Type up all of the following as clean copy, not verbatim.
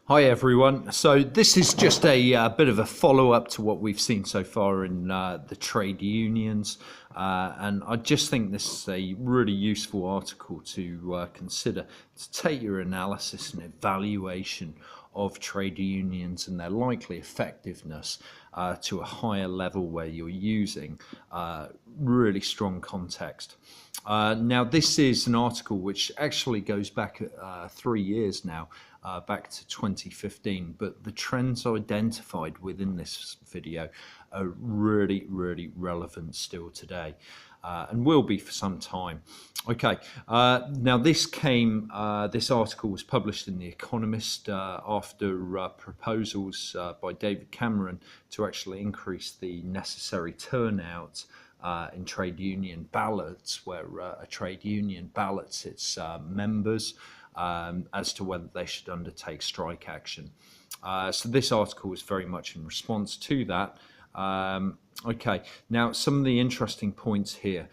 Hi everyone. So this is just a bit of a follow-up to what we've seen so far in the trade unions, and I just think this is a really useful article to consider to take your analysis and evaluation of trade unions and their likely effectiveness to a higher level where you're using really strong context. Now, this is an article which actually goes back 3 years now, back to 2015, but the trends identified within this video are really, really relevant still today, and will be for some time. Okay, now this article was published in The Economist after proposals by David Cameron to actually increase the necessary turnout in trade union ballots, where a trade union ballots its members as to whether they should undertake strike action. So this article is very much in response to that. Okay, now some of the interesting points here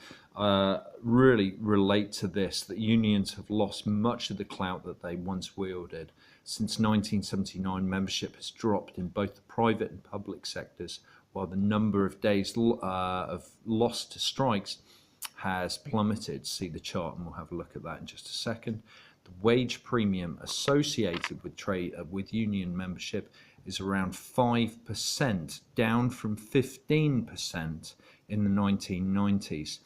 really relate to this, that unions have lost much of the clout that they once wielded. Since 1979, membership has dropped in both the private and public sectors, while the number of days of loss to strikes has plummeted. See the chart and we'll have a look at that in just a second. The wage premium associated with union membership is around 5%, down from 15% in the 1990s.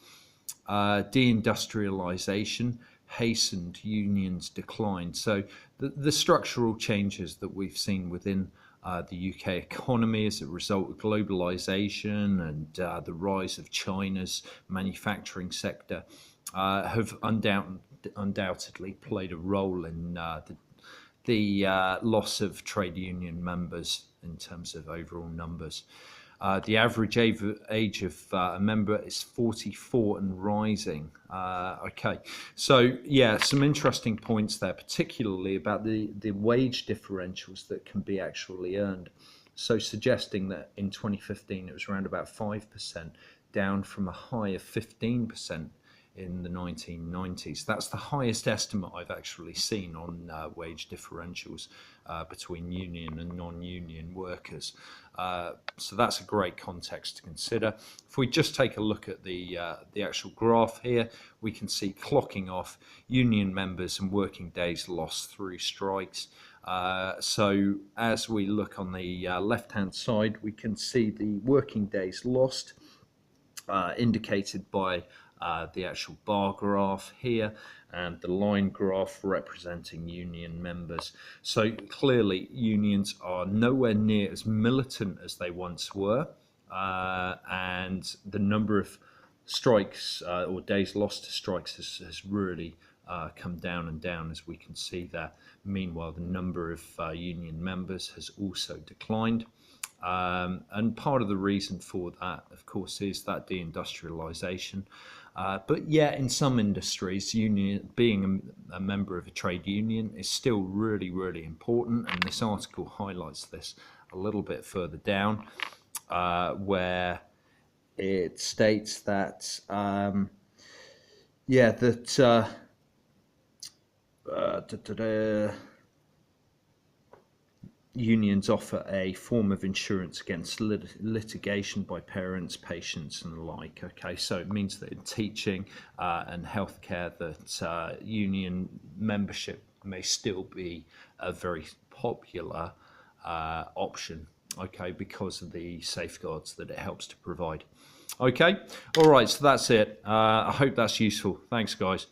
Deindustrialization hastened unions' decline. So the structural changes that we've seen within the UK economy as a result of globalization and the rise of China's manufacturing sector have undoubtedly played a role in the loss of trade union members in terms of overall numbers. The average age of a member is 44 and rising. Okay, so yeah, some interesting points there, particularly about the wage differentials that can be actually earned. So suggesting that in 2015 it was around about 5%, down from a high of 15% in the 1990s. That's the highest estimate I've actually seen on wage differentials between union and non-union workers. So that's a great context to consider. If we just take a look at the actual graph here, we can see clocking off union members and working days lost through strikes. So as we look on the left-hand side, we can see the working days lost indicated by the actual bar graph here, and the line graph representing union members. So clearly unions are nowhere near as militant as they once were, and the number of strikes or days lost to strikes has really come down and down, as we can see there. Meanwhile, the number of union members has also declined. And part of the reason for that, of course, is that deindustrialization. But yeah, in some industries, being a member of a trade union is still really, really important. And this article highlights this a little bit further down, where it states that, unions offer a form of insurance against litigation by parents, patients, and the like. Okay, so it means that in teaching and healthcare, that union membership may still be a very popular option. Okay, because of the safeguards that it helps to provide. Okay, all right, so that's it. I hope that's useful. Thanks, guys.